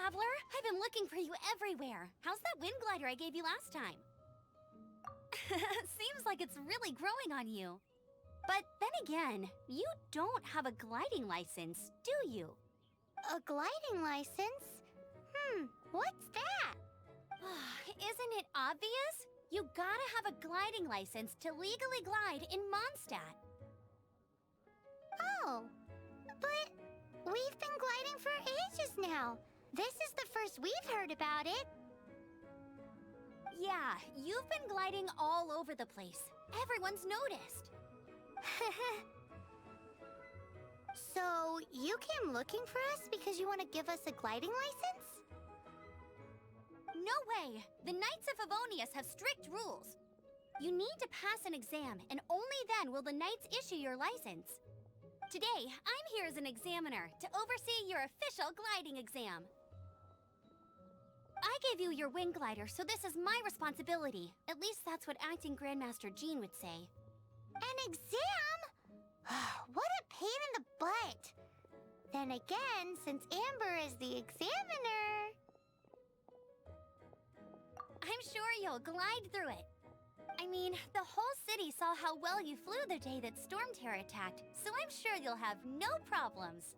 traveler. I've been looking for you everywhere. How's that wind glider I gave you last time? Seems like it's really growing on you. But then again, you don't have a gliding license, do you? A gliding license? What's that? Isn't it obvious? You gotta have a gliding license to legally glide in Mondstadt. Oh, but we've been gliding for ages now. This is the first we've heard about it. Yeah, you've been gliding all over the place. Everyone's noticed. So, you came looking for us because you want to give us a gliding license? No way! The Knights of Favonius have strict rules. You need to pass an exam, and only then will the Knights issue your license. Today, I'm here as an examiner to oversee your official gliding exam. I gave you your wing glider, so this is my responsibility. At least that's what Acting Grandmaster Jean would say. An exam? What a pain in the butt. Then again, since Amber is the examiner... I'm sure you'll glide through it. I mean, the whole city saw how well you flew the day that Storm Terror attacked, so I'm sure you'll have no problems.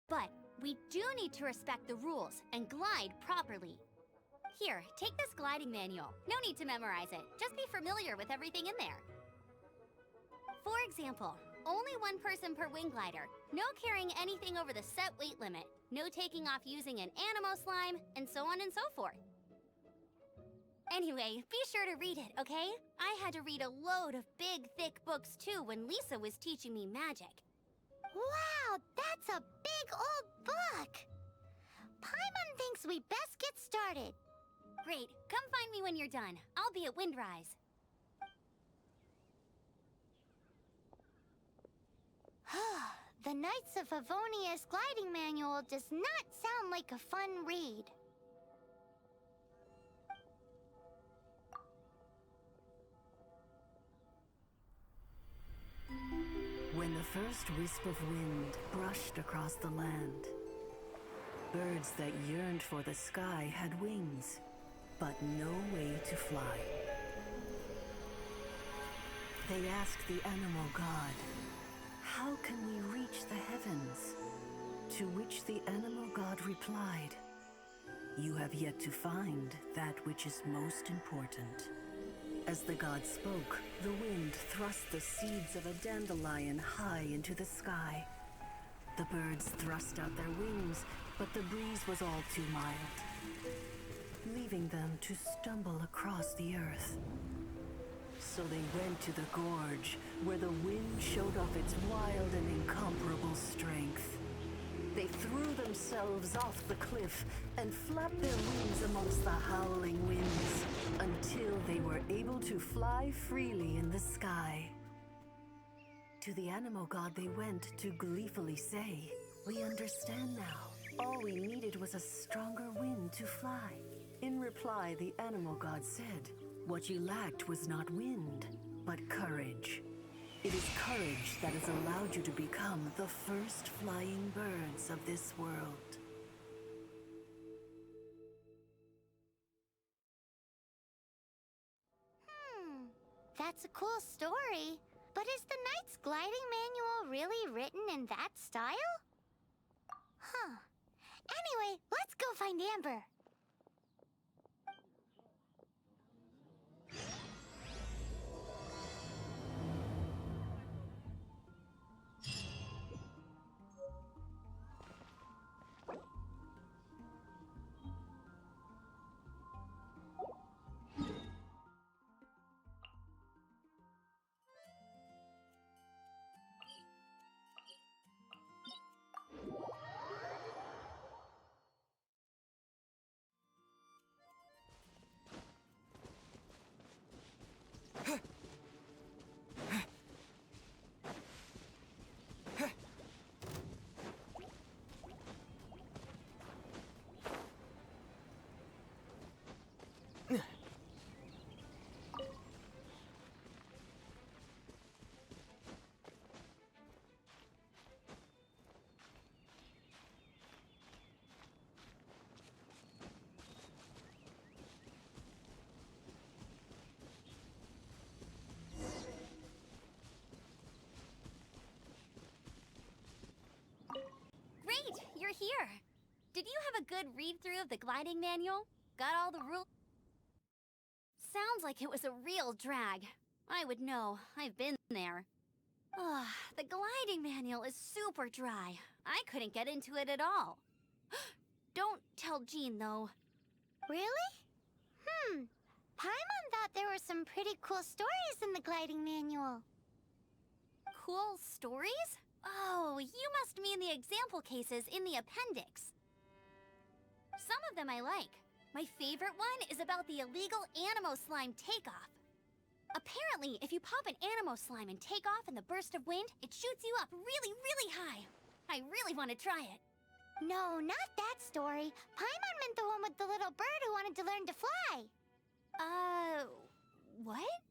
But we do need to respect the rules and glide properly. Here, take this gliding manual. No need to memorize it. Just be familiar with everything in there. For example, only one person per wing glider, no carrying anything over the set weight limit, no taking off using an animo slime, and so on and so forth. Anyway, be sure to read it, okay? I had to read a load of big, thick books too when Lisa was teaching me magic. Wow, that's a big old book! Paimon thinks we best get started. Great, come find me when you're done. I'll be at Windrise. The Knights of Favonius gliding manual does not sound like a fun read. When the first wisp of wind brushed across the land, birds that yearned for the sky had wings, but no way to fly. They asked the animal god, "How can we reach the heavens?" To which the animal god replied, "You have yet to find that which is most important." As the god spoke, the wind thrust the seeds of a dandelion high into the sky. The birds thrust out their wings, but the breeze was all too mild, leaving them to stumble across the earth. So they went to the gorge, where the wind showed off its wild and incomparable strength. They threw themselves off the cliff and flapped their wings amongst the howling winds until they were able to fly freely in the sky. To the animal god they went to gleefully say, "We understand now. All we needed was a stronger wind to fly." In reply, the animal god said, "What you lacked was not wind, but courage. It is courage that has allowed you to become the first flying birds of this world." That's a cool story. But is the Knight's gliding manual really written in that style? Anyway, let's go find Amber. here. Did you have a good read-through of the gliding manual? Got all the rules? Sounds like it was a real drag. I would know. I've been there. Ugh, the gliding manual is super dry. I couldn't get into it at all. Don't tell Jean, though. Really? Paimon thought there were some pretty cool stories in the gliding manual. Cool stories? Oh, you must mean the example cases in the appendix. Some of them I like. My favorite one is about the illegal Animo slime takeoff. Apparently, if you pop an Animo slime and take off in the burst of wind, it shoots you up really, really high. I really want to try it. No, not that story. Paimon meant the one with the little bird who wanted to learn to fly. What?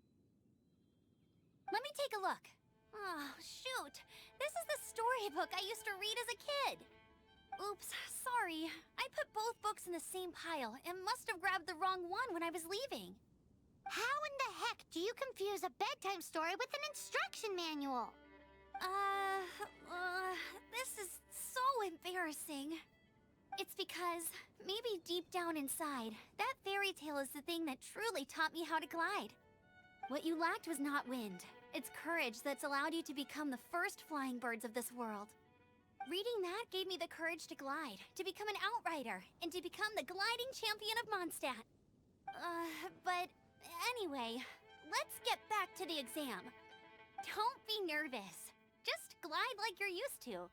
Let me take a look. Oh, shoot. This is the storybook I used to read as a kid. Oops, sorry. I put both books in the same pile and must have grabbed the wrong one when I was leaving. How in the heck do you confuse a bedtime story with an instruction manual? This is so embarrassing. It's because, maybe deep down inside, that fairy tale is the thing that truly taught me how to glide. What you lacked was not wind. It's courage that's allowed you to become the first flying birds of this world. Reading that gave me the courage to glide, to become an outrider, and to become the gliding champion of Mondstadt. But anyway, let's get back to the exam. Don't be nervous. Just glide like you're used to.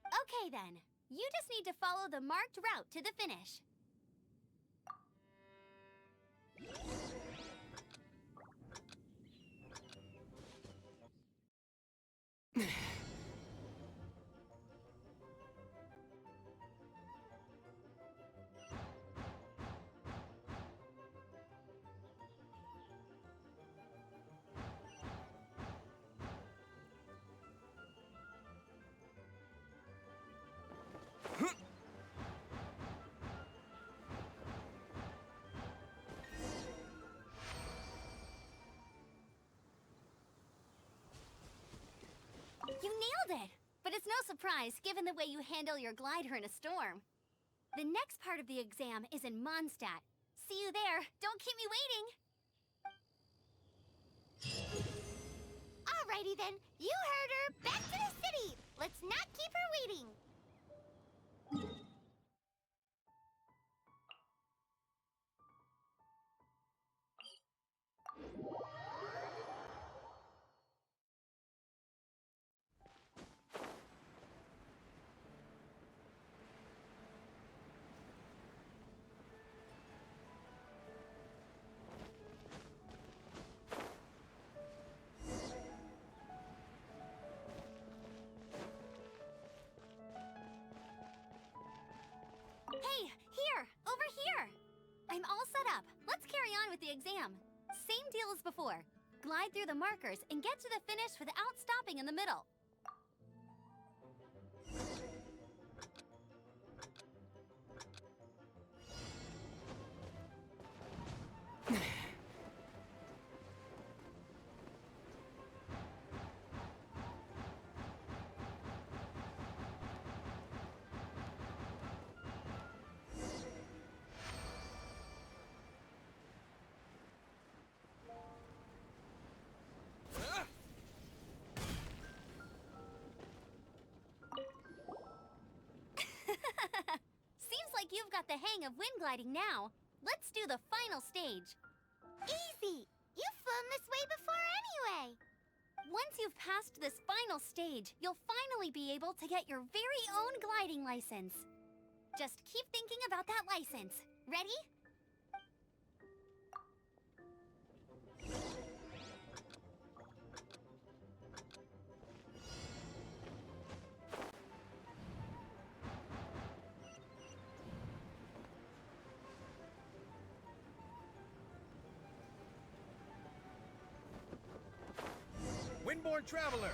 Okay then, you just need to follow the marked route to the finish. You nailed it! But it's no surprise, given the way you handle your glider in a storm. The next part of the exam is in Mondstadt. See you there. Don't keep me waiting! Alrighty then, you heard her. Back to the city! Let's not keep her waiting! Hey, here! Over here! I'm all set up. Let's carry on with the exam. Same deal as before. Glide through the markers and get to the finish without stopping in the middle. Seems like you've got the hang of wind gliding now. Let's do the final stage. Easy! You've flown this way before anyway! Once you've passed this final stage, you'll finally be able to get your very own gliding license. Just keep thinking about that license. Ready? Windborne Traveler,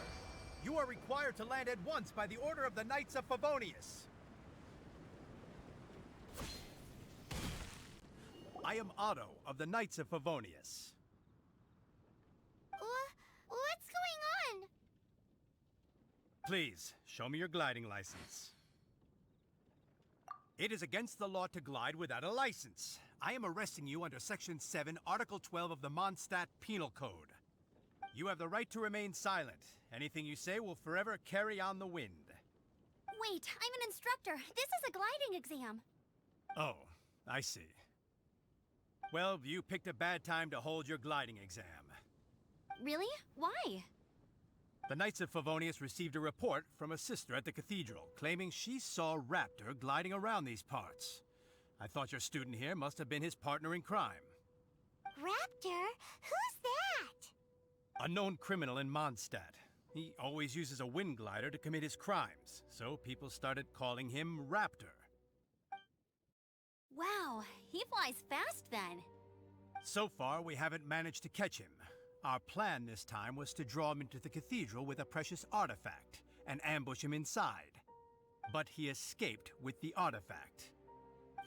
you are required to land at once by the order of the Knights of Favonius. I am Otto of the Knights of Favonius. What's going on? Please, show me your gliding license. It is against the law to glide without a license. I am arresting you under Section 7, Article 12 of the Mondstadt Penal Code. You have the right to remain silent. Anything you say will forever carry on the wind. Wait, I'm an instructor. This is a gliding exam. Oh, I see. Well, you picked a bad time to hold your gliding exam. Really? Why? The Knights of Favonius received a report from a sister at the cathedral claiming she saw Raptor gliding around these parts. I thought your student here must have been his partner in crime. Raptor? Who's that? A known criminal in Mondstadt. He always uses a wind glider to commit his crimes, so people started calling him Raptor. Wow, he flies fast then. So far, we haven't managed to catch him. Our plan this time was to draw him into the cathedral with a precious artifact and ambush him inside. But he escaped with the artifact.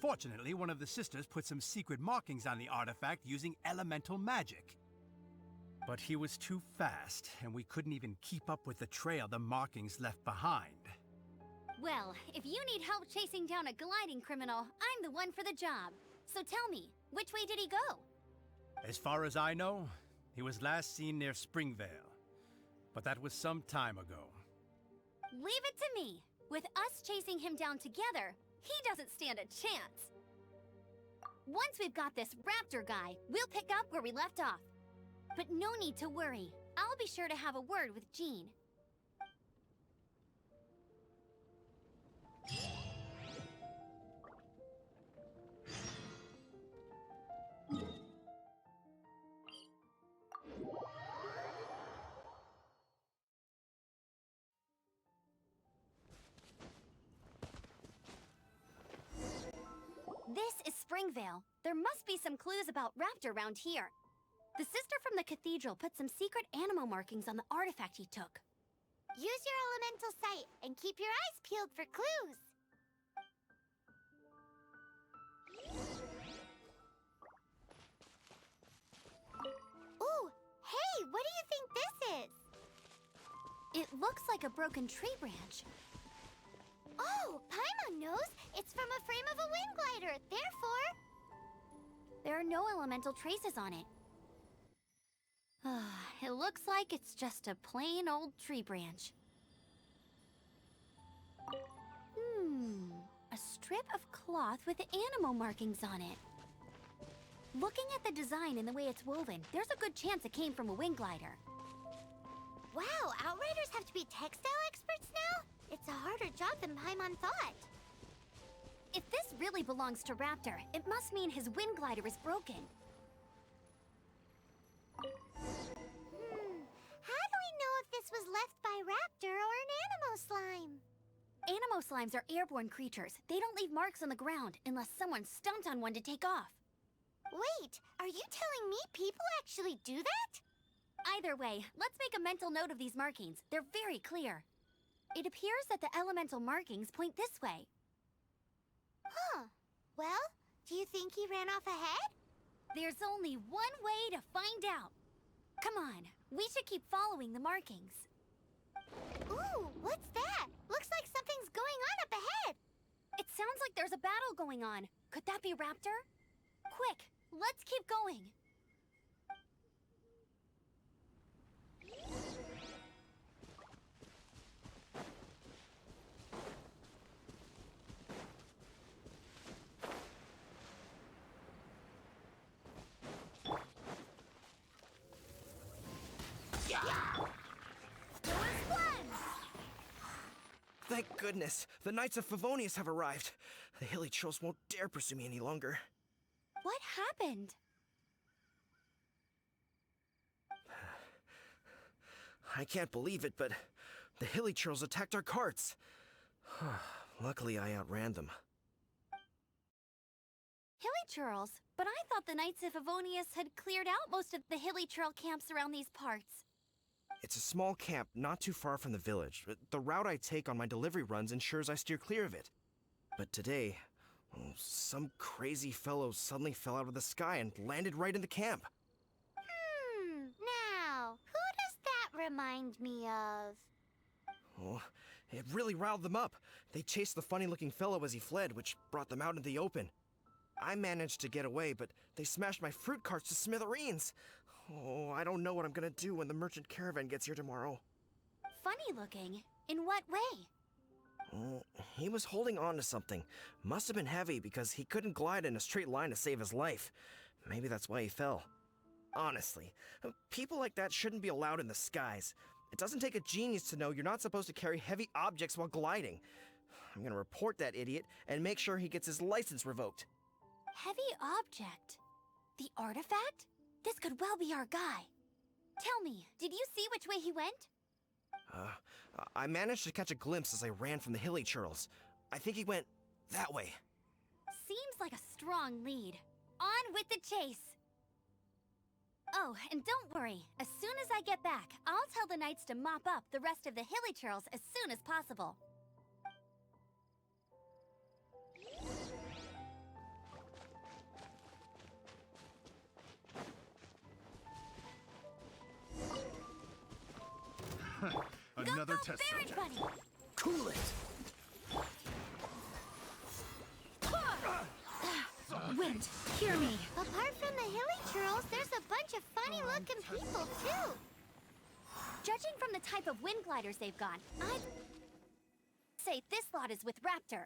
Fortunately, one of the sisters put some secret markings on the artifact using elemental magic. But he was too fast, and we couldn't even keep up with the trail the markings left behind. Well, if you need help chasing down a gliding criminal, I'm the one for the job. So tell me, which way did he go? As far as I know, he was last seen near Springvale. But that was some time ago. Leave it to me. With us chasing him down together, he doesn't stand a chance. Once we've got this Raptor guy, we'll pick up where we left off. But no need to worry. I'll be sure to have a word with Jean. This is Springvale. There must be some clues about Raptor around here. The sister from the cathedral put some secret animal markings on the artifact he took. Use your elemental sight and keep your eyes peeled for clues. Ooh, hey, what do you think this is? It looks like a broken tree branch. Oh, Paimon knows. It's from a frame of a wind glider. Therefore, There are no elemental traces on it. It looks like it's just a plain old tree branch. A strip of cloth with animal markings on it. Looking at the design and the way it's woven, there's a good chance it came from a wind glider. wow, Outriders have to be textile experts now? It's a harder job than Paimon thought. If this really belongs to Raptor, it must mean his wind glider is broken. How do we know if this was left by Raptor or an Animo slime? Animo slimes are airborne creatures. They don't leave marks on the ground unless someone stomped on one to take off. Wait, are you telling me people actually do that? Either way, let's make a mental note of these markings. They're very clear. It appears that the elemental markings point this way. Huh. Well, do you think he ran off ahead? There's only one way to find out. Come on, we should keep following the markings. Ooh, what's that? Looks like something's going on up ahead. It sounds like there's a battle going on. Could that be Raptor? Quick, let's keep going. Thank goodness! The Knights of Favonius have arrived. The hilly trolls won't dare pursue me any longer. What happened? I can't believe it, but the hilly trolls attacked our carts. Luckily, I outran them. Hilly churls? But I thought the Knights of Favonius had cleared out most of the hilly churl camps around these parts. It's a small camp not too far from the village. The route I take on my delivery runs ensures I steer clear of it. But today, some crazy fellow suddenly fell out of the sky and landed right in the camp. Now, who does that remind me of? Oh, It really riled them up. They chased the funny-looking fellow as he fled, which brought them out into the open. I managed to get away, but they smashed my fruit carts to smithereens. Oh, I don't know what I'm gonna do when the merchant caravan gets here tomorrow. Funny looking? In what way? Oh, he was holding on to something. Must have been heavy because he couldn't glide in a straight line to save his life. Maybe that's why he fell. Honestly, people like that shouldn't be allowed in the skies. It doesn't take a genius to know you're not supposed to carry heavy objects while gliding. I'm gonna report that idiot and make sure he gets his license revoked. Heavy object? The artifact? This could well be our guy. Tell me, did you see which way he went? I managed to catch a glimpse as I ran from the hilly churls. I think he went that way. Seems like a strong lead. On with the chase! Oh, and don't worry. As soon as I get back, I'll tell the knights to mop up the rest of the hilly churls as soon as possible. Another Go, test Baron subject. Bunny! Cool it! Wind, hear me. Apart from the hilly churls, there's a bunch of funny-looking people, too. Judging from the type of wind gliders they've got, I'd say this lot is with Raptor.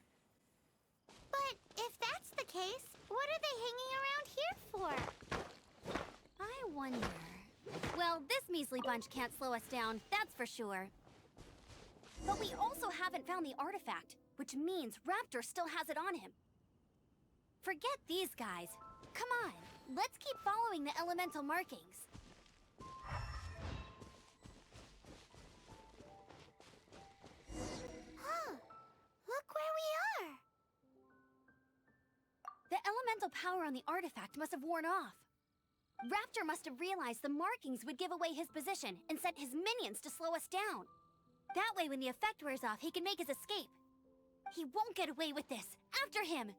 But if that's the case, what are they hanging around here for? I wonder... Well, this measly bunch can't slow us down, that's for sure. But we also haven't found the artifact, which means Raptor still has it on him. Forget these guys. Come on, let's keep following the elemental markings. Huh. Look where we are. The elemental power on the artifact must have worn off. Raptor must have realized the markings would give away his position and sent his minions to slow us down. That way, when the effect wears off, he can make his escape. He won't get away with this. After him!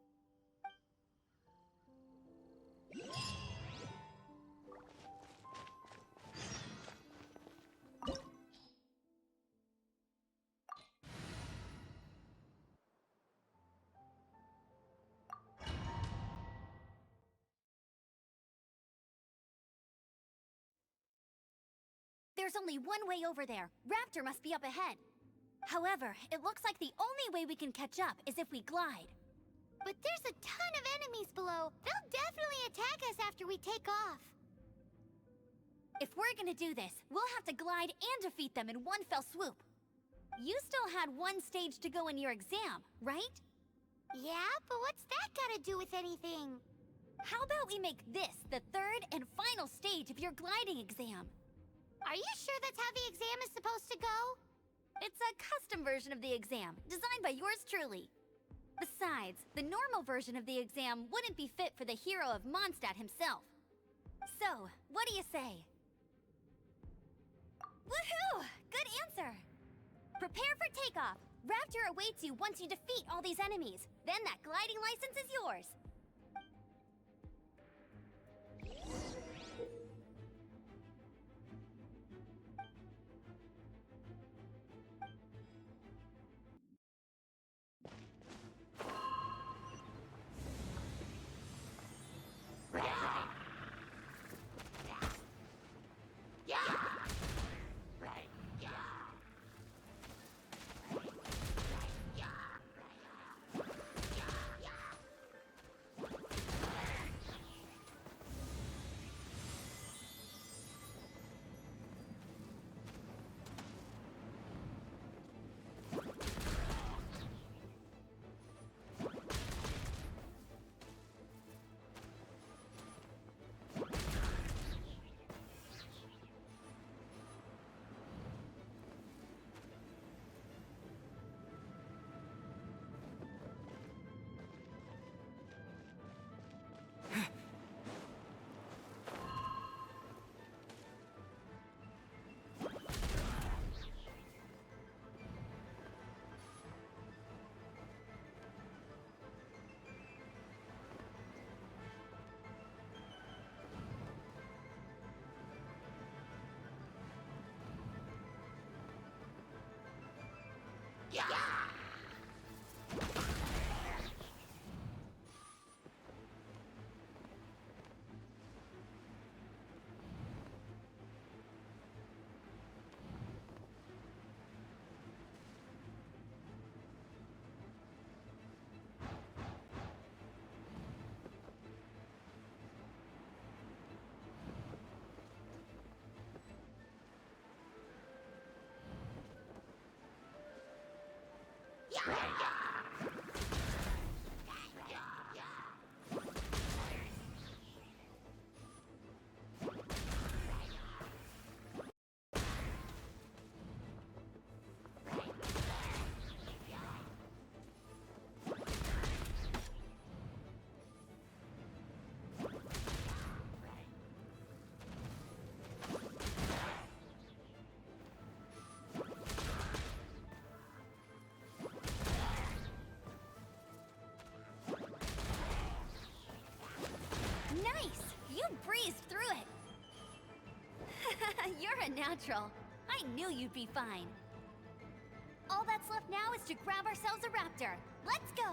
There's only one way over there. Raptor must be up ahead. However, it looks like the only way we can catch up is if we glide. But there's a ton of enemies below. They'll definitely attack us after we take off. If we're gonna do this, we'll have to glide and defeat them in one fell swoop. You still had one stage to go in your exam, right? Yeah, but what's that gotta do with anything? How about we make this the third and final stage of your gliding exam? Are you sure that's how the exam is supposed to go? It's a custom version of the exam, designed by yours truly. Besides, the normal version of the exam wouldn't be fit for the hero of Mondstadt himself. So, what do you say? Woohoo! Good answer! Prepare for takeoff. Raptor awaits you once you defeat all these enemies. Then that gliding license is yours. Nice! You breezed through it! You're a natural. I knew you'd be fine. All that's left now is to grab ourselves a raptor. Let's go!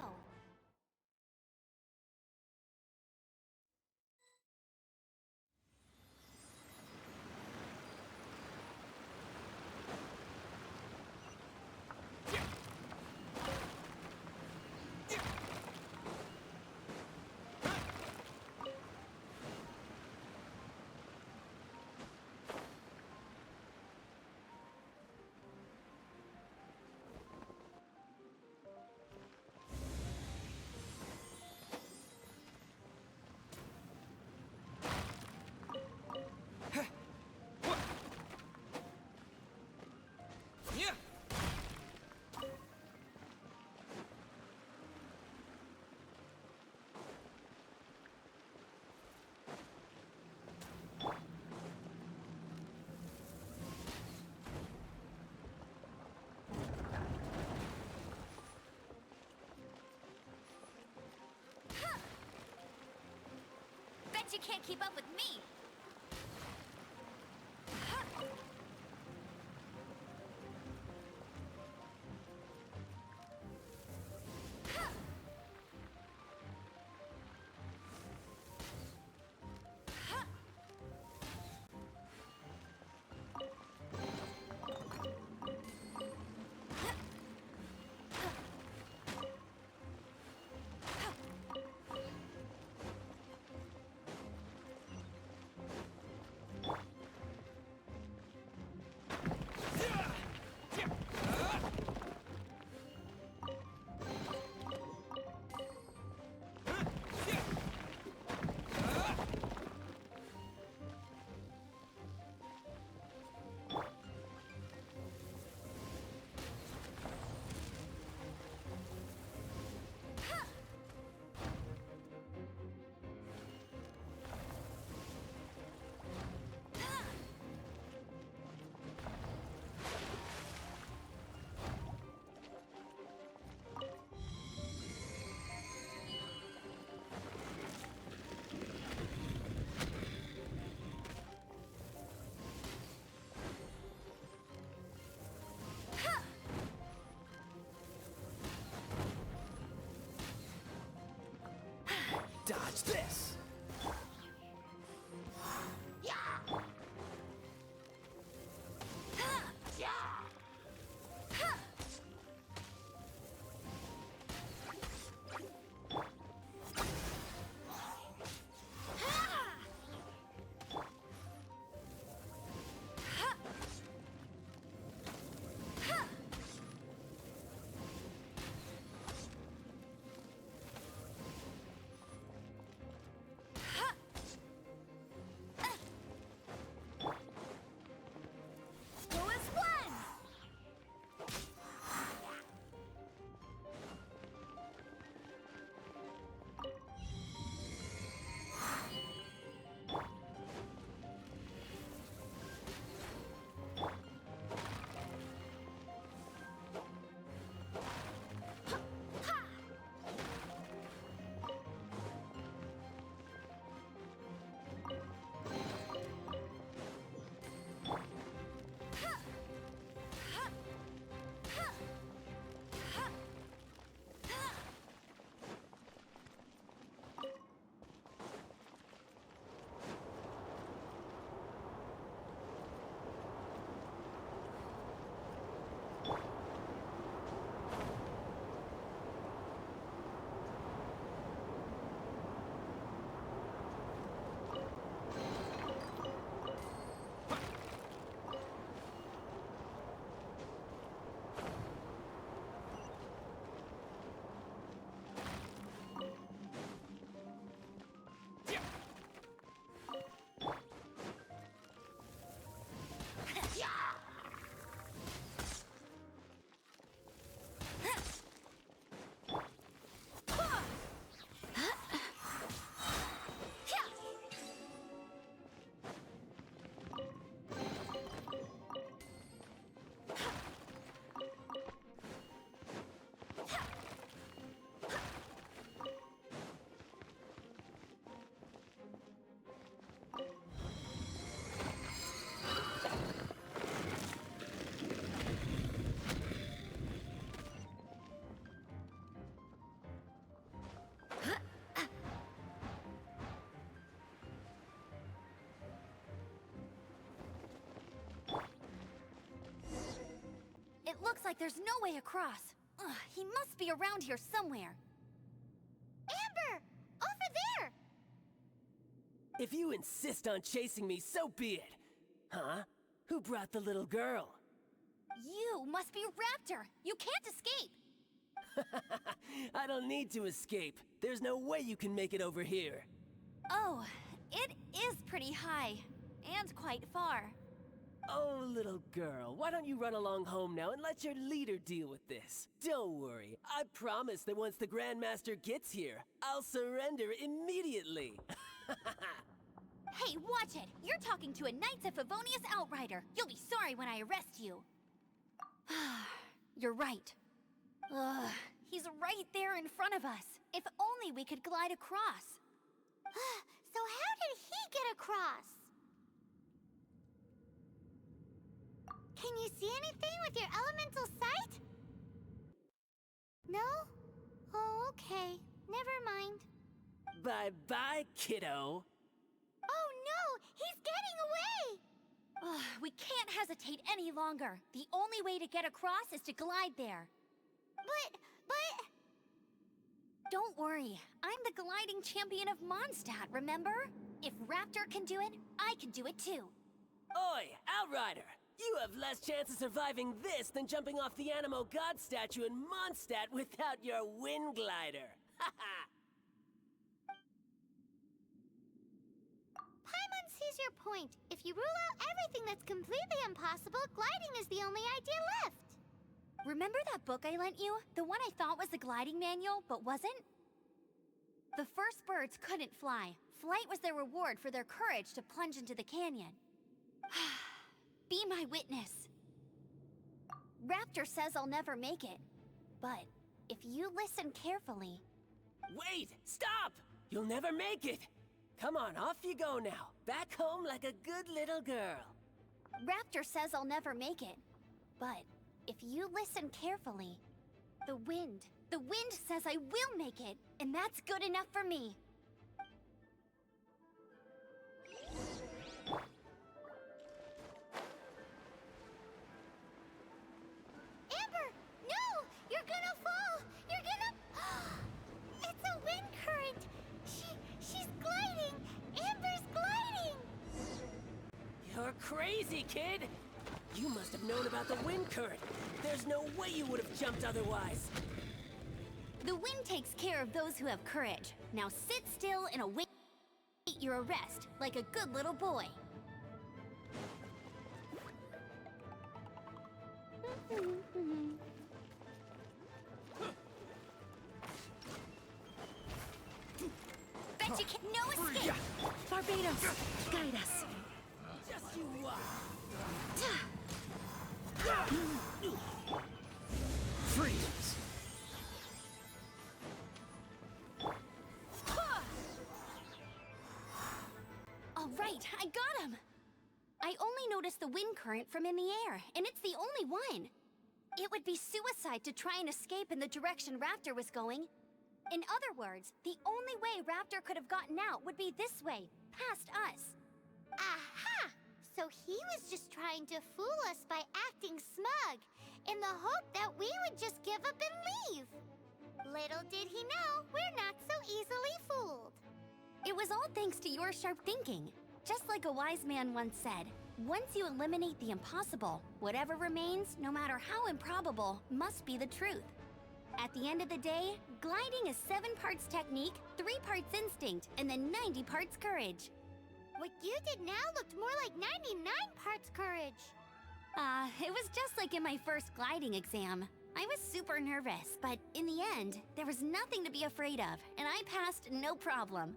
Bet you can't keep up with me! Dodge this! like there's no way across. Ugh, he must be around here somewhere. Amber! Over there! If you insist on chasing me, so be it. Huh? Who brought the little girl? You must be Raptor! You can't escape! I don't need to escape. There's no way you can make it over here. Oh, it is pretty high. And quite far. Oh, little girl, why don't you run along home now and let your leader deal with this? Don't worry, I promise that once the Grandmaster gets here, I'll surrender immediately. Hey, watch it! You're talking to a Knights of Favonius outrider. You'll be sorry when I arrest you. You're right. Ugh, he's right there in front of us. If only we could glide across. So how did he get across? Can you see anything with your elemental sight? No? Oh, okay. Never mind. Bye-bye, kiddo. Oh no! He's getting away! Ugh, we can't hesitate any longer. The only way to get across is to glide there. But... Don't worry. I'm the gliding champion of Mondstadt, remember? If Raptor can do it, I can do it too. Oi, Outrider! You have less chance of surviving this than jumping off the Animo God statue in Mondstadt without your wind glider. Haha! Paimon sees your point. If you rule out everything that's completely impossible, gliding is the only idea left. Remember that book I lent you? The one I thought was the gliding manual, but wasn't? The first birds couldn't fly. Flight was their reward for their courage to plunge into the canyon. Be my witness. Raptor says I'll never make it. But if you listen carefully... Wait! Stop! You'll never make it! Come on, off you go now. Back home like a good little girl. Raptor says I'll never make it. But if you listen carefully, the wind says I will make it, and that's good enough for me. Amber! No! You're gonna fall! You're gonna... It's a wind current! She's gliding! Amber's gliding! You're crazy, kid! You must have known about the wind current. There's no way you would have jumped otherwise. The wind takes care of those who have courage. Now sit still and await your arrest, like a good little boy. Bet you can no escape! Barbados, guide us. Just you watch. Freeze! All right, I got him! I only noticed the wind current from in the air, and it's the only one. It would be suicide to try and escape in the direction Raptor was going. In other words, the only way Raptor could have gotten out would be this way, past us. Aha! So he was just trying to fool us by acting smug, in the hope that we would just give up and leave. Little did he know, we're not so easily fooled. It was all thanks to your sharp thinking. Just like a wise man once said, once you eliminate the impossible, whatever remains, no matter how improbable, must be the truth. At the end of the day, gliding is 7 parts technique, 3 parts instinct, and then 90 parts courage. What you did now looked more like 99 parts courage. It was just like in my first gliding exam. I was super nervous, but in the end, there was nothing to be afraid of, and I passed no problem.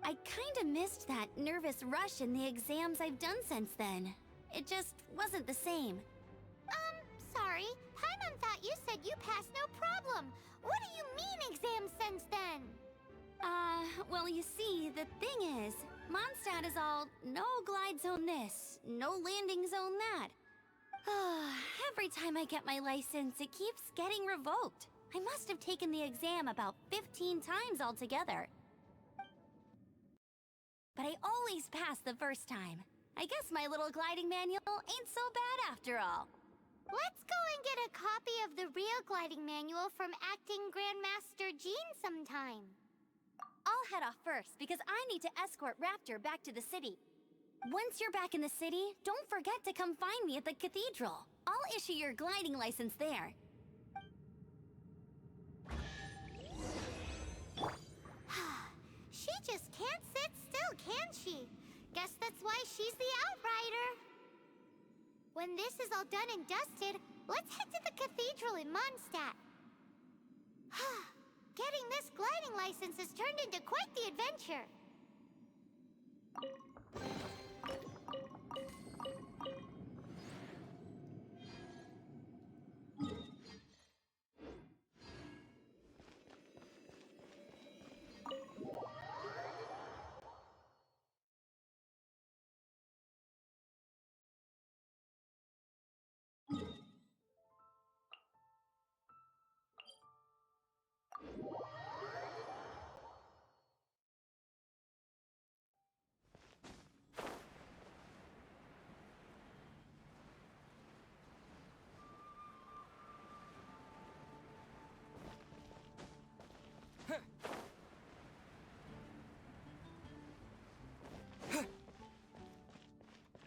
I kinda missed that nervous rush in the exams I've done since then. It just wasn't the same. Sorry. Paimon thought you said you passed no problem. What do you mean exam sense then? Well, you see, the thing is, Mondstadt is all no glide zone this, no landing zone that. Every time I get my license, it keeps getting revoked. I must have taken the exam about 15 times altogether. But I always pass the first time. I guess my little gliding manual ain't so bad after all. Let's go and get a copy of the real gliding manual from Acting Grandmaster Jean sometime. I'll head off first because I need to escort Raptor back to the city. Once you're back in the city, don't forget to come find me at the cathedral. I'll issue your gliding license there. She just can't sit still, can she? Guess that's why she's the Outrider. When this is all done and dusted, let's head to the cathedral in Mondstadt. Getting this gliding license has turned into quite the adventure.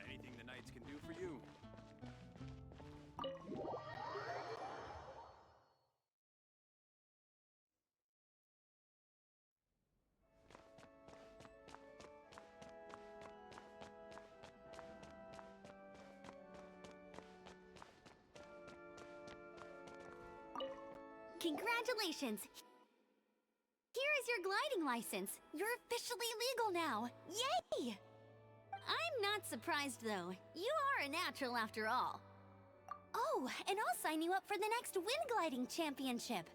Anything the knights can do for you? Congratulations! Here is your gliding license. You're officially legal now. Yay! I'm not surprised, though. You are a natural after all. Oh, and I'll sign you up for the next wind gliding championship.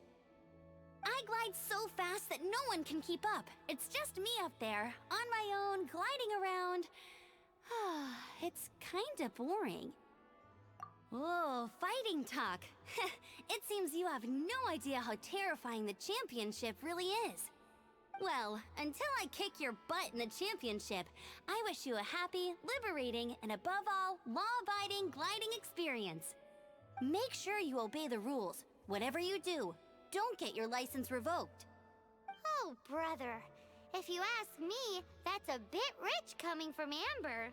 I glide so fast that no one can keep up. It's just me up there, on my own, gliding around. It's kinda boring. Oh, fighting talk. It seems you have no idea how terrifying the championship really is. Well, until I kick your butt in the championship, I wish you a happy, liberating, and above all, law-abiding gliding experience. Make sure you obey the rules. Whatever you do, don't get your license revoked. Oh, brother. If you ask me, that's a bit rich coming from Amber.